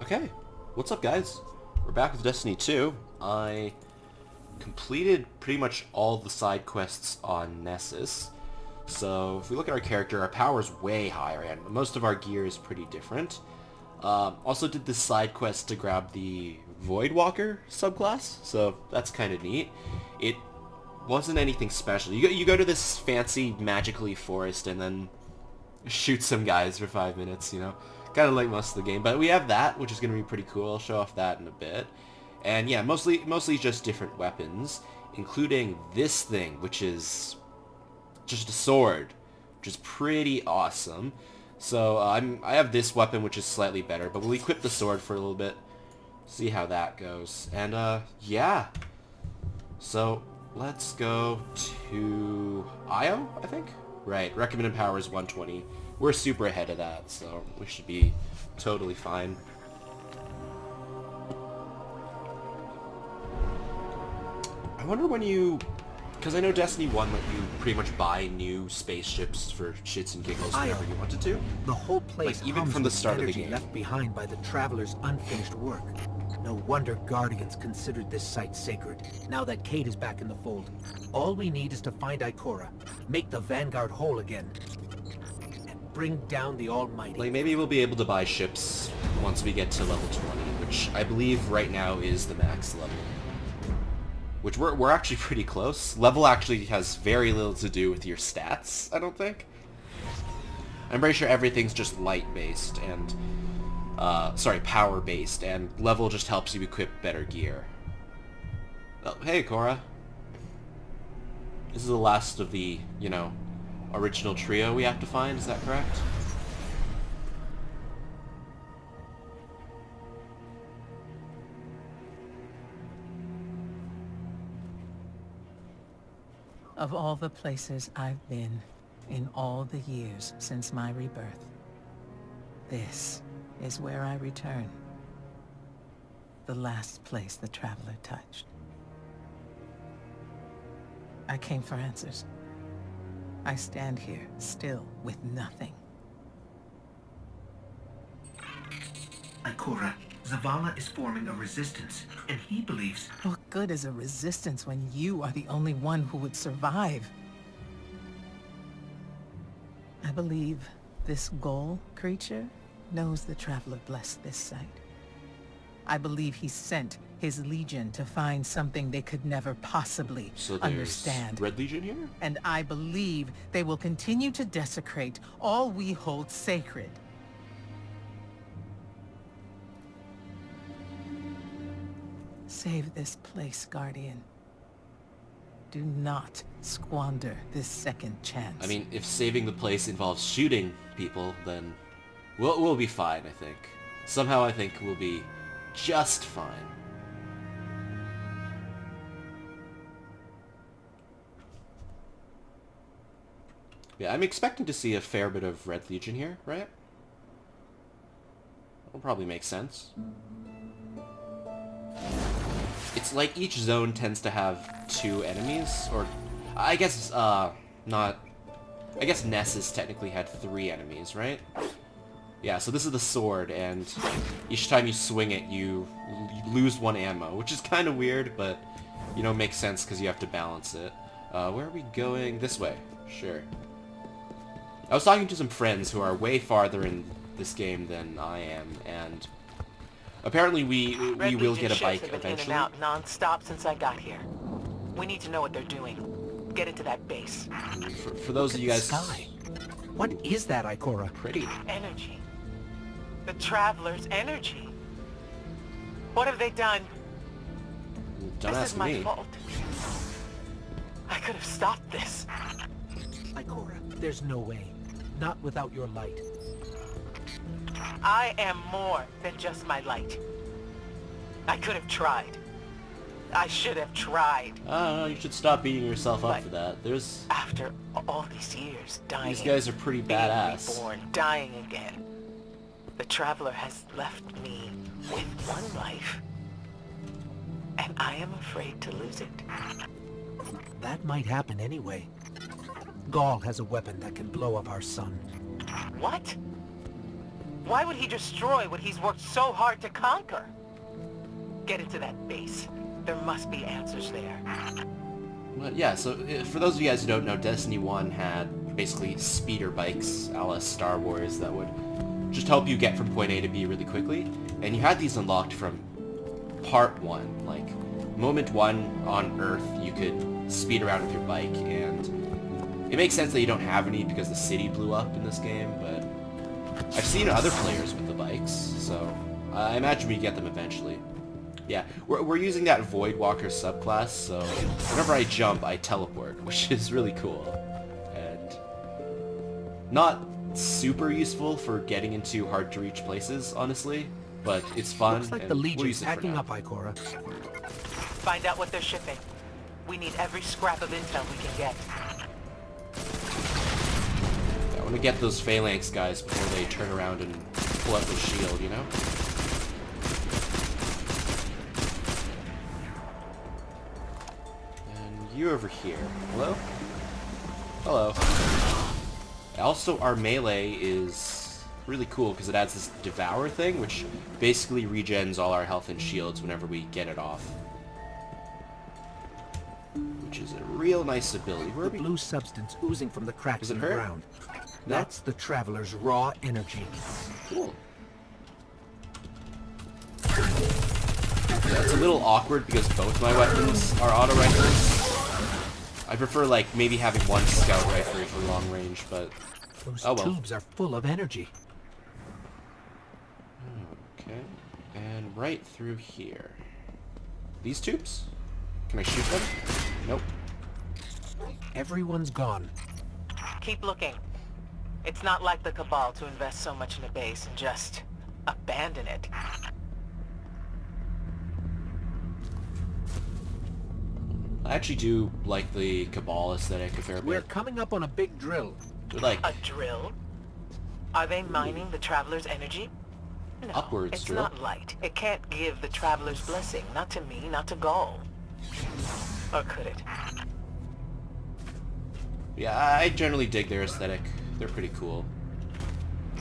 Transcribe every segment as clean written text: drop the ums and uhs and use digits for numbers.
Okay, what's up guys? We're back with Destiny 2. I completed pretty much all the side quests on Nessus. So if we look at our character, our power's way higher and most of our gear is pretty different. Also did this side quest to grab the Voidwalker subclass, so that's kind of neat. It wasn't anything special. You go to this fancy magical forest and then shoot some guys for 5 minutes, you know? Kind of like most of the game, but we have that, which is going to be pretty cool. I'll show off that in a bit. And yeah, mostly just different weapons, including this thing, which is just a sword, which is pretty awesome. So I have this weapon, which is slightly better, but we'll equip the sword for a little bit, see how that goes. And yeah, so let's go to Io, I think? Right, recommended power is 120. We're super ahead of that, so we should be totally fine. I wonder when you... Because I know Destiny 1 let you pretty much buy new spaceships for shits and giggles whenever you wanted to. The whole place like, even from the start of the game. Left behind by the Traveler's unfinished work. No wonder Guardians considered this site sacred, now that Kate is back in the fold. All we need is to find Ikora, make the Vanguard whole again, and bring down the Almighty. Like, maybe we'll be able to buy ships once we get to level 20, which I believe right now is the max level. Which we're actually pretty close. Level actually has very little to do with your stats, I don't think. I'm pretty sure everything's just light-based and... sorry, power-based, and level just helps you equip better gear. Oh, hey, Cora. This is the last of the, you know, original trio we have to find, is that correct? Of all the places I've been, in all the years since my rebirth, this is where I return. The last place the Traveler touched. I came for answers. I stand here, still, with nothing. Ikora, Zavala is forming a resistance, and he believes... What good is a resistance when you are the only one who would survive? I believe this Ghoul creature knows the Traveler blessed this site. I believe he sent his Legion to find something they could never possibly understand. Red Legion here? And I believe they will continue to desecrate all we hold sacred. Save this place, Guardian. Do not squander this second chance. I mean, if saving the place involves shooting people, then we'll be fine, I think. Somehow I think we'll be just fine. Yeah, I'm expecting to see a fair bit of Red Legion here, right? That'll probably make sense. It's like each zone tends to have 2 enemies, or I guess not. I guess Nessus technically had 3 enemies, right? Yeah, so this is the sword, and each time you swing it, you lose 1 ammo, which is kind of weird, but you know, makes sense because you have to balance it. Where are we going? This way. Sure. I was talking to some friends who are way farther in this game than I am, and apparently we will get a bike eventually. Been in and out non-stop since I got here. We need to know what they're doing. Get into that base. For those of you guys... Sky. What is that, Ikora? Pretty. Energy. The Traveler's energy. What have they done? Don't This ask is my me. fault. I could have stopped this. Ikora, there's no way. Not without your light. I am more than just my light. I could have tried. I should have tried. I don't know, you should stop beating yourself up But for that. There's... After all these years, dying... These guys are pretty being badass. reborn, dying again. The Traveler has left me with 1 life. And I am afraid to lose it. That might happen anyway. Gaul has a weapon that can blow up our sun. What? Why would he destroy what he's worked so hard to conquer? Get into that base. There must be answers there. But yeah, so for those of you guys who don't know, Destiny 1 had basically speeder bikes, a la Star Wars, that would just help you get from point A to B really quickly. And you had these unlocked from part 1. Like, moment 1 on Earth, you could speed around with your bike, and it makes sense that you don't have any because the city blew up in this game, but I've seen other players with the bikes, so I imagine we get them eventually. Yeah, we're using that Void Walker subclass, so whenever I jump, I teleport, which is really cool. And not super useful for getting into hard-to-reach places, honestly, but it's fun. Looks like and the we'll Legion's use it for packing now. up, Ikora. Find out what they're shipping. We need every scrap of intel we can get. I want to get those Phalanx guys before they turn around and pull out the shield, you know? And you over here. Hello? Hello. Also, our melee is really cool because it adds this Devour thing, which basically regens all our health and shields whenever we get it off. Which is a real nice ability. Where The are we? blue substance oozing from the cracks Is it in the her? ground. No? That's the Traveler's raw energy. Cool. Yeah, it's a little awkward because both my weapons are auto rifles. I prefer, like, maybe having one scout rifle for long range, but... Those Oh well. tubes are full of energy. Okay. And right through here. These tubes? Can I shoot them? Nope. Everyone's gone. Keep looking. It's not like the Cabal to invest so much in a base and just abandon it. I actually do like the Cabal aesthetic a fair We're bit. coming up on a big drill. But, like, A drill? Are they mining the Traveler's energy? No, Upwards it's drill. not light. It can't give the Traveler's blessing. Not to me, not to Gaul. Or could it? yeah, I generally dig their aesthetic. They're pretty cool.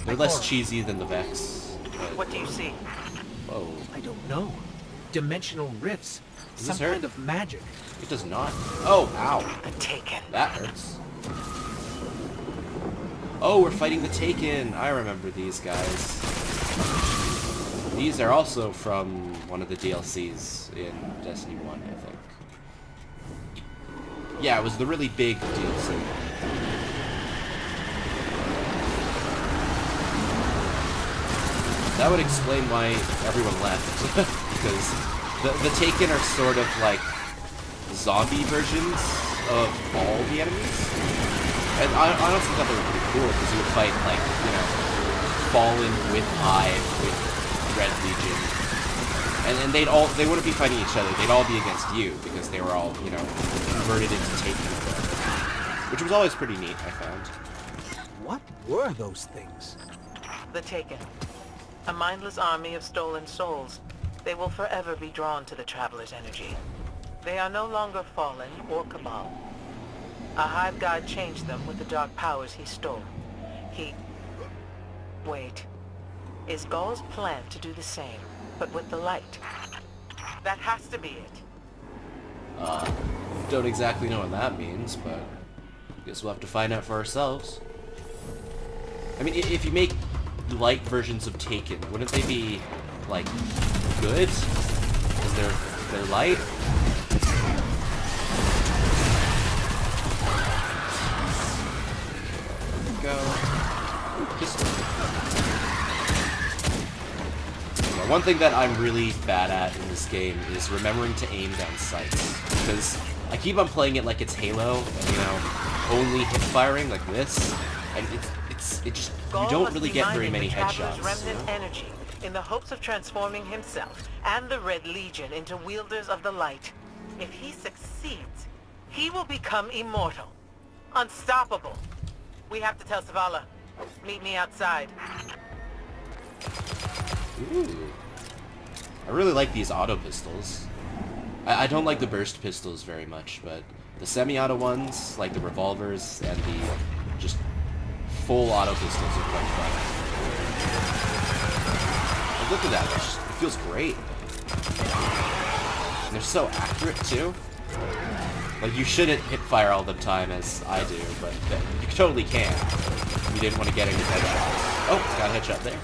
They're less cheesy than the Vex. But, What do you see? whoa. I don't know. Dimensional rifts. Does Some this hurt? kind of magic. It does not. Oh, ow. The Taken. That hurts. Oh, we're fighting the Taken. I remember these guys. These are also from one of the DLCs in Destiny 1, I think. Yeah, it was the really big DLC. That would explain why everyone left. Because the Taken are sort of like zombie versions of all the enemies. And I honestly thought they were pretty cool because you would fight, like, you know, Fallen with Hive, with Red Legion. And they wouldn't be fighting each other, they'd all be against you because they were all, you know, converted into Taken. Which was always pretty neat, I found. What were those things? The Taken. A mindless army of stolen souls. They will forever be drawn to the Traveler's energy. They are no longer Fallen or Cabal. A Hive God changed them with the dark powers he stole. Wait. Is Gaul's plan to do the same, but with the light? That has to be it. Don't exactly know what that means, but I guess we'll have to find out for ourselves. I mean, if you make light versions of Taken, wouldn't they be, like, good? Because they're light? Go. Pistol. Yeah, one thing that I'm really bad at in this game is remembering to aim down sights. Because I keep on playing it like it's Halo, and, you know, only hip firing like this, and it just, you Gaul don't must really be get very mining many the Traveler's headshots. remnant You know? energy in the hopes of transforming himself and the Red Legion into wielders of the light. If he succeeds, he will become immortal, unstoppable. We have to tell Savala. Meet me outside. Ooh. I really like these auto pistols. I don't like the burst pistols very much, but the semi-auto ones, like the revolvers, and the just full auto pistols are quite fun. look at that. It feels great. And they're so accurate, too. Like, you shouldn't hit fire all the time, as I do, but you totally can. If you didn't want to get any headshots. Oh, got a headshot there.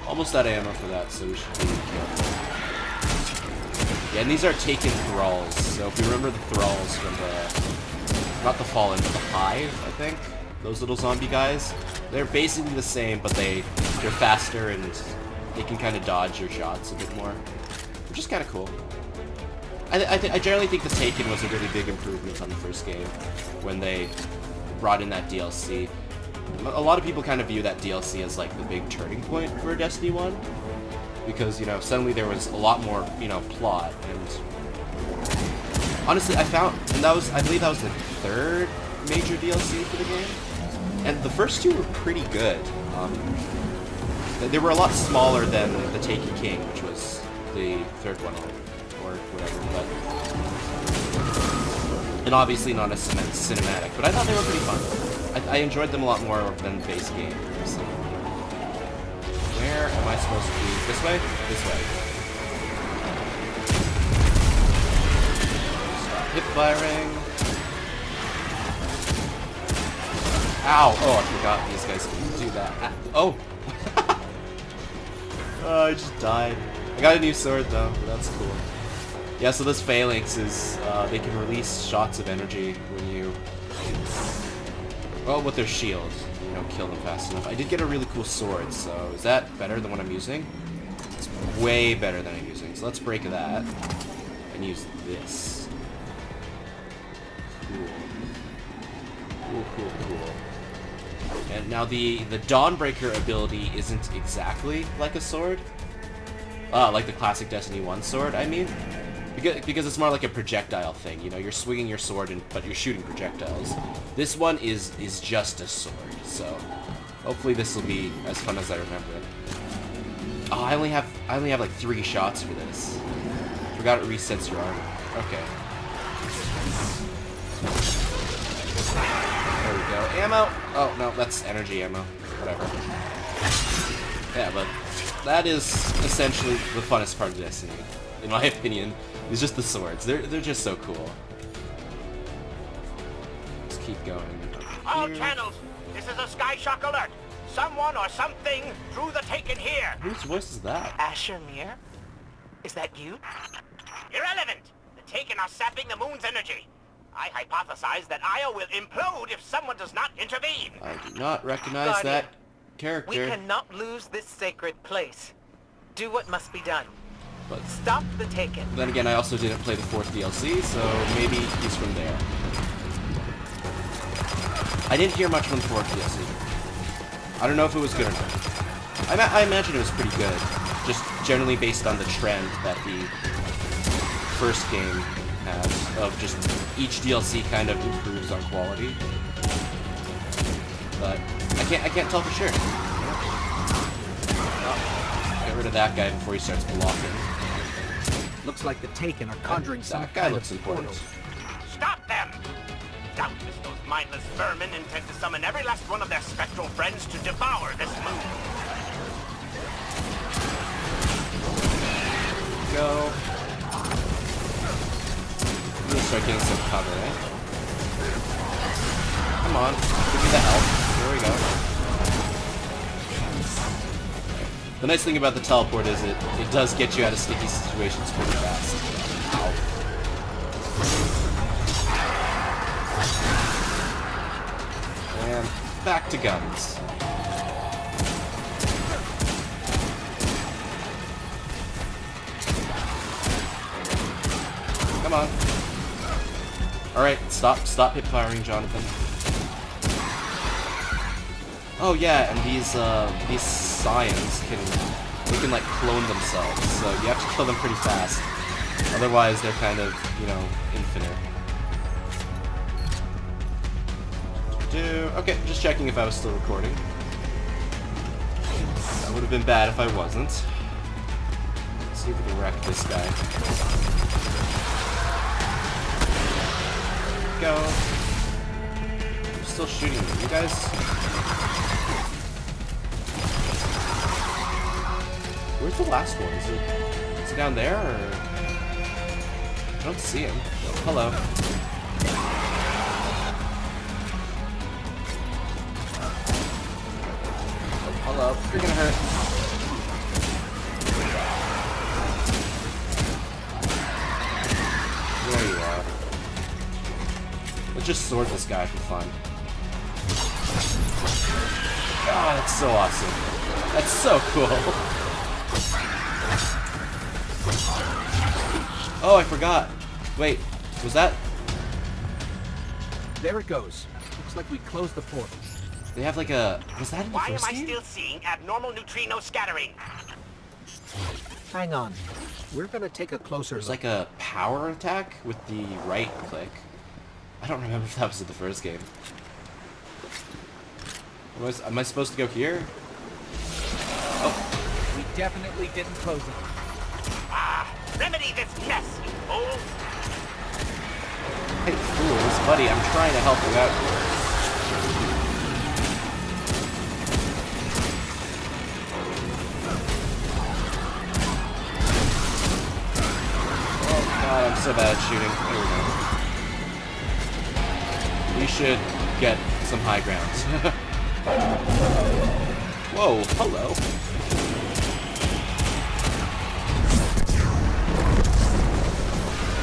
Almost out of ammo for that, so we should be careful. Yeah, and these are taken thralls, so if you remember the thralls from the... not the Fallen, but the Hive, I think? Those little zombie guys? They're basically the same, but they're faster and they can kind of dodge your shots a bit more. Which is kind of cool. I generally think the Taken was a really big improvement on the first game when they brought in that DLC. A lot of people kind of view that DLC as like the big turning point for Destiny 1 because, you know, suddenly there was a lot more, you know, plot, and honestly, I believe that was the third major DLC for the game, and the first two were pretty good. They were a lot smaller than the Taken King, which was the third one, or whatever, but... and obviously not a cinematic, but I thought they were pretty fun. I enjoyed them a lot more than the base game. So. Where am I supposed to be? This way? This way. Stop hip firing. Ow! Oh, I forgot these guys can do that. Ah, oh! Oh, I just died. I got a new sword though, that's cool. Yeah, so this phalanx is, they can release shots of energy when you, well, with their shield, you know, kill them fast enough. I did get a really cool sword, so is that better than what I'm using? It's way better than I'm using, so let's break that and use this. Cool. Cool, cool, cool. And now the Dawnbreaker ability isn't exactly like a sword. Like the classic Destiny 1 sword, I mean. Because it's more like a projectile thing, you know, you're swinging your sword, but you're shooting projectiles. This one is just a sword, so hopefully this will be as fun as I remember it. Oh, I only have like 3 shots for this. Forgot it resets your armor. Okay. There we go. Ammo! Oh, no, that's energy ammo. Whatever. Yeah, but that is essentially the funnest part of Destiny, in my opinion. It's just the swords. They're just so cool. Let's keep going. All channels, this is a Skyshock alert. Someone or something threw the Taken here. Whose voice is that? Asher Mir? Is that you? Irrelevant. The Taken are sapping the moon's energy. I hypothesize that Io will implode if someone does not intervene. I do not recognize Guardian, that character. We cannot lose this sacred place. Do what must be done. But Stop the Taken. then again, I also didn't play the 4th DLC, so maybe he's from there. I didn't hear much from the 4th DLC. I don't know if it was good or not. I imagine it was pretty good, just generally based on the trend that the first game has, of just each DLC kind of improves on quality. But I can't tell for sure. Oh, get rid of that guy before he starts blocking. Looks like the Taken are conjuring some That guy kind looks of important. portal. Stop them! Doubtless those mindless vermin intend to summon every last one of their spectral friends to devour this moon. Go. I'm gonna start getting some cover, eh? Come on, give me the health. There we go. The nice thing about the teleport is it does get you out of sticky situations pretty fast. Ow. And back to guns. Come on. Alright, stop hip firing, Jonathan. Oh yeah, and these scions can like clone themselves, so you have to kill them pretty fast. Otherwise they're kind of, you know, infinite. Okay, just checking if I was still recording. That would have been bad if I wasn't. Let's see if we can wreck this guy. Go. I'm still shooting you guys. Where's the last one? Is it down there, or... I don't see him. Hello. Oh, hello. You're gonna hurt. There you are. Let's just sword this guy for fun. Oh, that's so awesome. That's so cool. Oh, I forgot. Wait, was that... There it goes. Looks like we closed the portal. They have like a... Was that in the Why am first I game? still seeing abnormal neutrino scattering? Hang on. We're gonna take a closer There's look. like a power attack with the right click. I don't remember if that was in the first game. Am I supposed to go here? Oh, We definitely didn't close it. Ah, remedy this mess, you fools! hey, fools, buddy, I'm trying to help you out here. Oh god, I'm so bad at shooting. There we go. We should get some high grounds. Whoa, hello.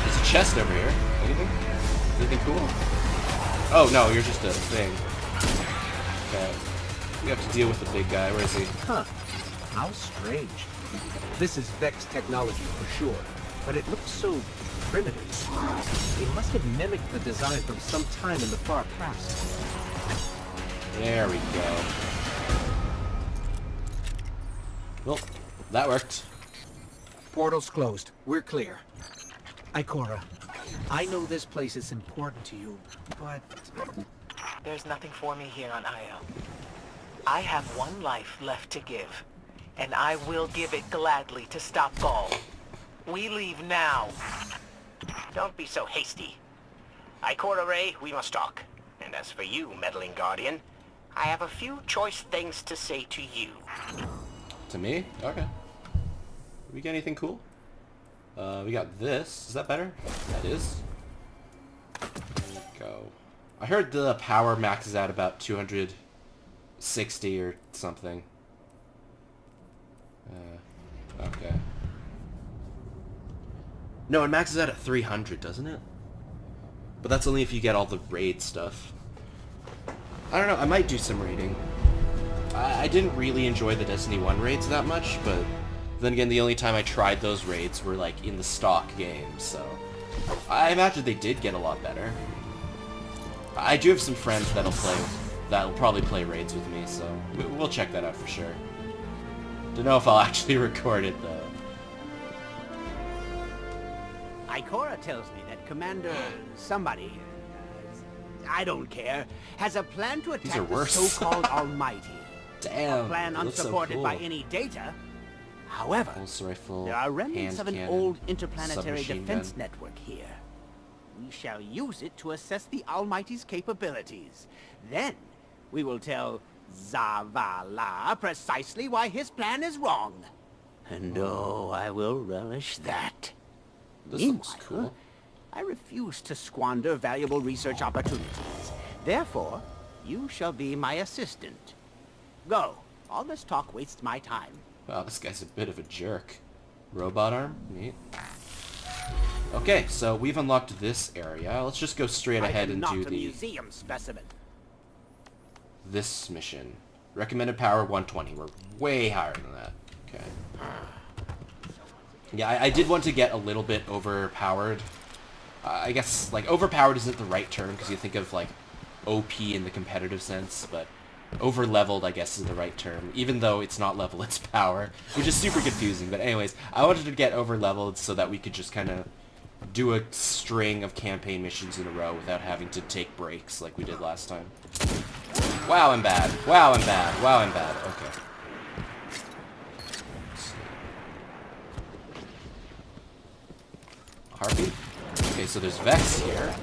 There's a chest over here. Anything? Anything cool? Oh no, you're just a thing. Okay. We have to deal with the big guy. Where is he? Huh. How strange. This is Vex technology for sure, but it looks so primitive. They must have mimicked the design from some time in the far past. There we go. Well, that worked. Portal's closed. We're clear. Ikora, I know this place is important to you, but... There's nothing for me here on Io. I have one life left to give, and I will give it gladly to stop Gaul. We leave now. Don't be so hasty. Ikora Ray, we must talk. And as for you, meddling guardian, I have a few choice things to say to you. To me? Okay. We get anything cool? We got this. Is that better? That is. There we go. I heard the power maxes out about 260 or something. Okay. No, it maxes out at 300, doesn't it? But that's only if you get all the raid stuff. I don't know, I might do some raiding. I didn't really enjoy the Destiny 1 raids that much, but then again, the only time I tried those raids were like in the stock game, so I imagine they did get a lot better. I do have some friends that'll probably play raids with me, so we'll check that out for sure. Don't know if I'll actually record it though. Ikora tells me that Commander somebody, I don't care, has a plan to These are attack the worse. so-called Almighty. Damn, A plan it looks so unsupported cool. by any data. However, Pulse rifle, there are remnants hand of an cannon, old interplanetary submachine defense gun. network here. We shall use it to assess the Almighty's capabilities. Then, we will tell Zavala precisely why his plan is wrong. And oh, I will relish that. This Meanwhile, looks cool. I refuse to squander valuable research opportunities. Therefore, you shall be my assistant. Go. All this talk wastes my time. Wow, this guy's a bit of a jerk. Robot arm? Neat. Okay, so we've unlocked this area. Let's just go straight ahead and do a the museum specimen. this mission. Recommended power 120. We're way higher than that. Okay. Yeah, I did want to get a little bit overpowered. I guess, like, overpowered isn't the right term, because you think of, like, OP in the competitive sense, but over-leveled, I guess, is the right term. Even though it's not level, it's power, which is super confusing. But anyways, I wanted to get over-leveled so that we could just kind of do a string of campaign missions in a row without having to take breaks like we did last time. Wow, I'm bad. Wow, I'm bad. Wow, I'm bad. Okay. Harpy? Okay, so there's Vex here.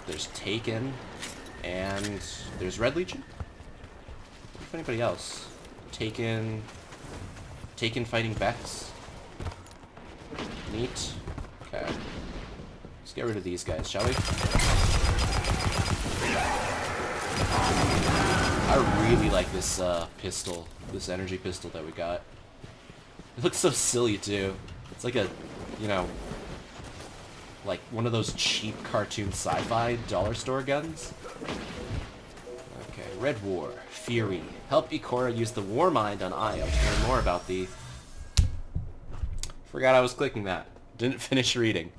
There's Taken. And there's Red Legion? What if anybody else? Taken. taken fighting Vex. Neat. Okay. Let's get rid of these guys, shall we? I really like this pistol, this energy pistol that we got. It looks so silly too. It's like a, you know, like one of those cheap cartoon sci-fi dollar store guns. Okay, Red War, Fury. Help Ikora use the War Mind on Io to learn more about the... Forgot I was clicking that. Didn't finish reading.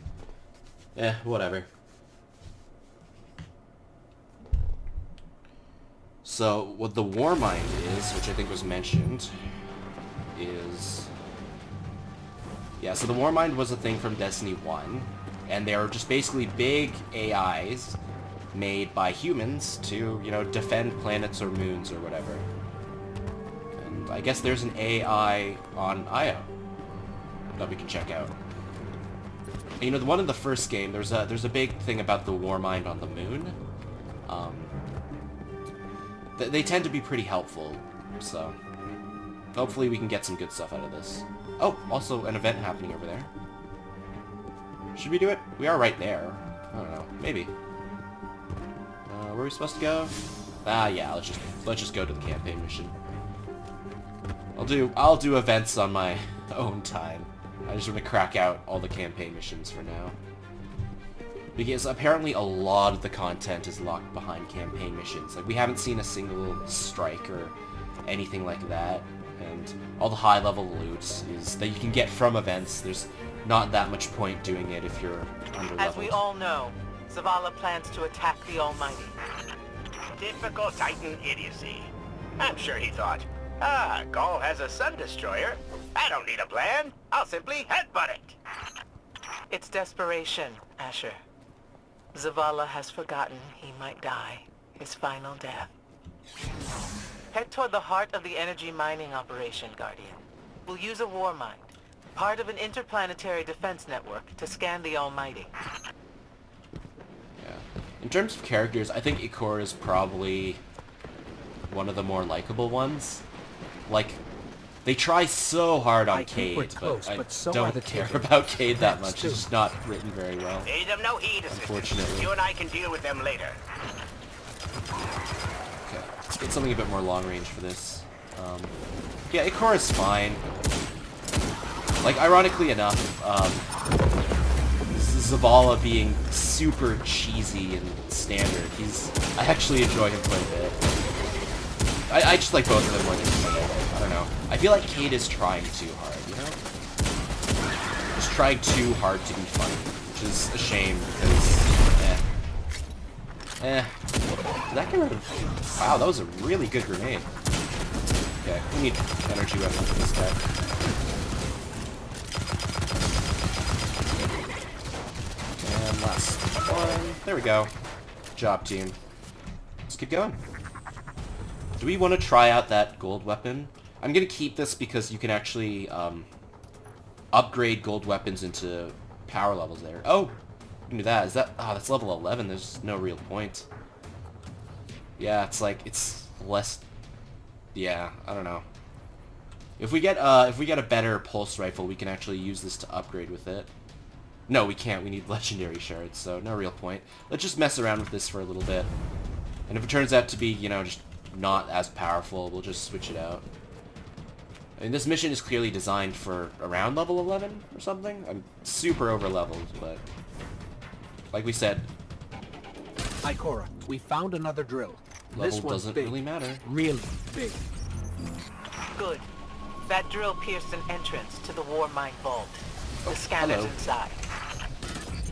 Whatever. So, what the War Mind is, which I think was mentioned, is... Yeah, so the War Mind was a thing from Destiny 1, and they are just basically big AIs made by humans to, you know, defend planets or moons or whatever. And I guess there's an AI on Io that we can check out. And, you know, the one in the first game, there's a big thing about the War Mind on the moon. They tend to be pretty helpful, so hopefully we can get some good stuff out of this. Oh, also an event happening over there. Should we do it? We are right there. I don't know. Maybe. Where are we supposed to go? Yeah. Let's just go to the campaign mission. I'll do events on my own time. I just want to crack out all the campaign missions for now. Because apparently a lot of the content is locked behind campaign missions. Like, we haven't seen a single strike or anything like that. And all the high-level loot is that you can get from events. There's not that much point doing it if you're under-leveled. As we all know, Zavala plans to attack the Almighty. Typical Titan idiocy. I'm sure he thought, Gaul has a Sun Destroyer. I don't need a plan. I'll simply headbutt it. It's desperation, Asher. Zavala has forgotten he might die, his final death. Head toward the heart of the energy mining operation, Guardian. We'll use a war mind, part of an interplanetary defense network, to scan the Almighty. Yeah. In terms of characters, I think Ikora is probably one of the more likable ones. Like, they try so hard on Cade, but I don't care about Cade that much. It's just not written very well. Pay them no heed, unfortunately. You and I can deal with them later. Okay, let's get something a bit more long range for this. Yeah, Ikora's fine. Like, ironically enough, Zavala being super cheesy and standard, I actually enjoy him quite a bit. I just like both of them more than anybody. I don't know. I feel like Cade is trying too hard, you know? Just trying too hard to be funny, which is a shame, because, Did that get rid of... Wow, that was a really good grenade. Okay, we need energy weapons for this guy. And last one. There we go. Good job, team. Let's keep going. Do we want to try out that gold weapon? I'm going to keep this because you can actually upgrade gold weapons into power levels there. Oh, you can do that. Is that... Oh, that's level 11. There's no real point. Yeah, it's like, it's less... Yeah, I don't know. If we get a better pulse rifle, we can actually use this to upgrade with it. No, we can't. We need legendary shards, so no real point. Let's just mess around with this for a little bit. And if it turns out to be, you know, just not as powerful, we'll just switch it out. I mean, this mission is clearly designed for around level 11 or something. I'm super over-leveled, but... Like we said... Ikora, we found another drill. Level doesn't really matter. Really big. Good. That drill pierced an entrance to the war mine vault. The scanner's inside.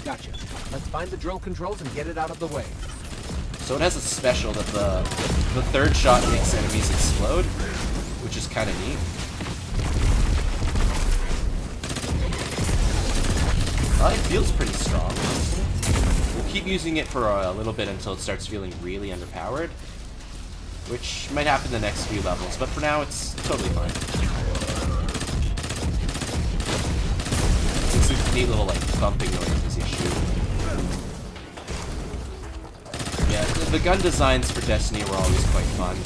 Gotcha. Let's find the drill controls and get it out of the way. So it has a special that the third shot makes enemies explode, which is kind of neat. It feels pretty strong, honestly. We'll keep using it for a little bit until it starts feeling really underpowered, which might happen the next few levels, but for now it's totally fine. It's a neat little, like, thumping noise as you shoot. Yeah, the gun designs for Destiny were always quite fun.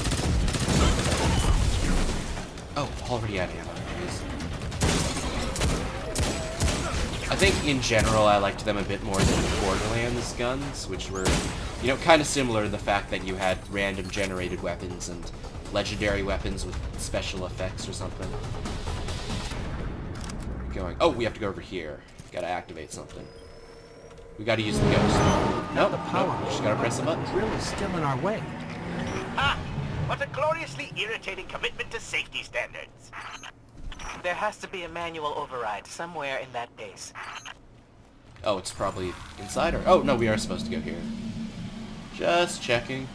Oh, already out of ammo. reason. I think in general I liked them a bit more than Borderlands guns, which were, you know, kind of similar in the fact that you had random generated weapons and legendary weapons with special effects or something. Going. Oh, we have to go over here. Gotta activate something. We gotta use the ghost. Nope, The power nope, just gotta press a button. drill is still in our way. Ah! What a gloriously irritating commitment to safety standards. There has to be a manual override somewhere in that base. Oh, it's probably inside or... Oh, no, we are supposed to go here. Just checking.